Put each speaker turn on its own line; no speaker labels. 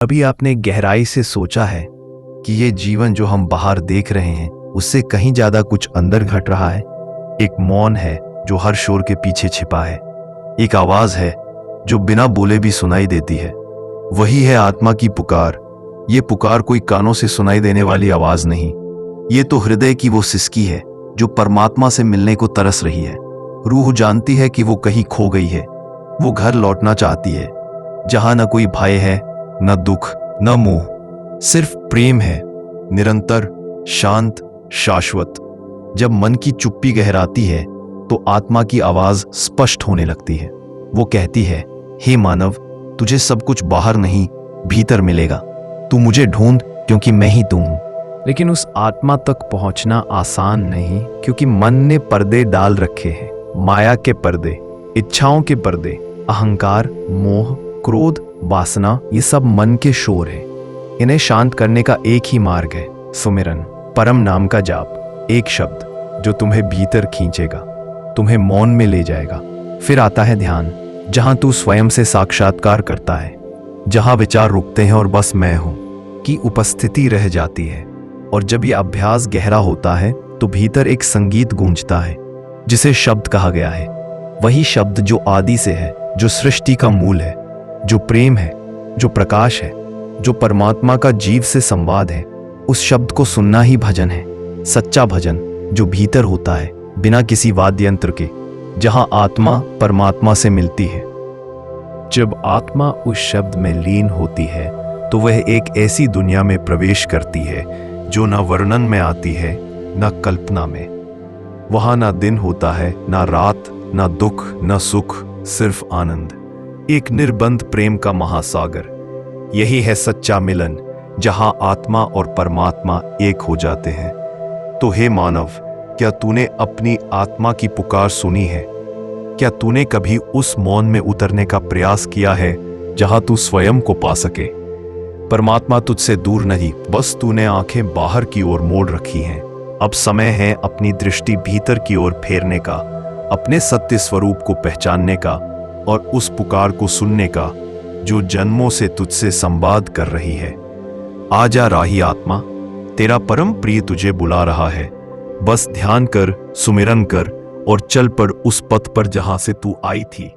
अभी आपने गहराई से सोचा है कि ये जीवन जो हम बाहर देख रहे हैं उससे कहीं ज्यादा कुछ अंदर घट रहा है। एक मौन है जो हर शोर के पीछे छिपा है। एक आवाज है जो बिना बोले भी सुनाई देती है। वही है आत्मा की पुकार। ये पुकार कोई कानों से सुनाई देने वाली आवाज नहीं, ये तो हृदय की वो सिसकी है जो परमात्मा से मिलने को तरस रही है। रूह जानती है कि वो कहीं खो गई है। वो घर लौटना चाहती है जहां न कोई भय है, न दुख, न मोह, सिर्फ प्रेम है, निरंतर, शांत, शाश्वत। जब मन की चुप्पी गहराती है तो आत्मा की आवाज स्पष्ट होने लगती है। वो कहती है, हे मानव, तुझे सब कुछ बाहर नहीं भीतर मिलेगा। तू मुझे ढूंढ क्योंकि मैं ही तू हूं। लेकिन उस आत्मा तक पहुंचना आसान नहीं, क्योंकि मन ने पर्दे डाल रखे हैं। माया के पर्दे, इच्छाओं के पर्दे, अहंकार, मोह, क्रोध, वासना, ये सब मन के शोर हैं। इन्हें शांत करने का एक ही मार्ग है, सुमिरन, परम नाम का जाप। एक शब्द जो तुम्हें भीतर खींचेगा, तुम्हें मौन में ले जाएगा। फिर आता है ध्यान, जहां तू स्वयं से साक्षात्कार करता है, जहां विचार रुकते हैं और बस मैं हूं की उपस्थिति रह जाती है। और जब यह अभ्यास गहरा होता है तो भीतर एक संगीत गूंजता है जिसे शब्द कहा गया है। वही शब्द जो आदि से है, जो सृष्टि का मूल है, जो प्रेम है, जो प्रकाश है, जो परमात्मा का जीव से संवाद है। उस शब्द को सुनना ही भजन है, सच्चा भजन जो भीतर होता है, बिना किसी वाद्य यंत्र के, जहां आत्मा परमात्मा से मिलती है। जब आत्मा उस शब्द में लीन होती है तो वह एक ऐसी दुनिया में प्रवेश करती है जो न वर्णन में आती है, न कल्पना में। वहां ना दिन होता है, ना रात, ना दुख, ना सुख, सिर्फ आनंद। एक निर्बंध प्रेम का महासागर। यही है सच्चा मिलन, जहां आत्मा और परमात्मा एक हो जाते हैं। तो हे मानव, क्या तूने अपनी आत्मा की पुकार सुनी है? क्या तूने कभी उस मौन में उतरने का प्रयास किया है जहां तू स्वयं को पा सके? परमात्मा तुझसे दूर नहीं, बस तूने आंखें बाहर की ओर मोड़ रखी हैं। अब समय है अपनी दृष्टि भीतर की ओर फेरने का, अपने सत्य स्वरूप को पहचानने का और उस पुकार को सुनने का जो जन्मों से तुझसे संवाद कर रही है। आजा राही आत्मा, तेरा परम प्रिय तुझे बुला रहा है। बस ध्यान कर, सुमिरन कर और चल पड़ उस पथ पर जहां से तू आई थी।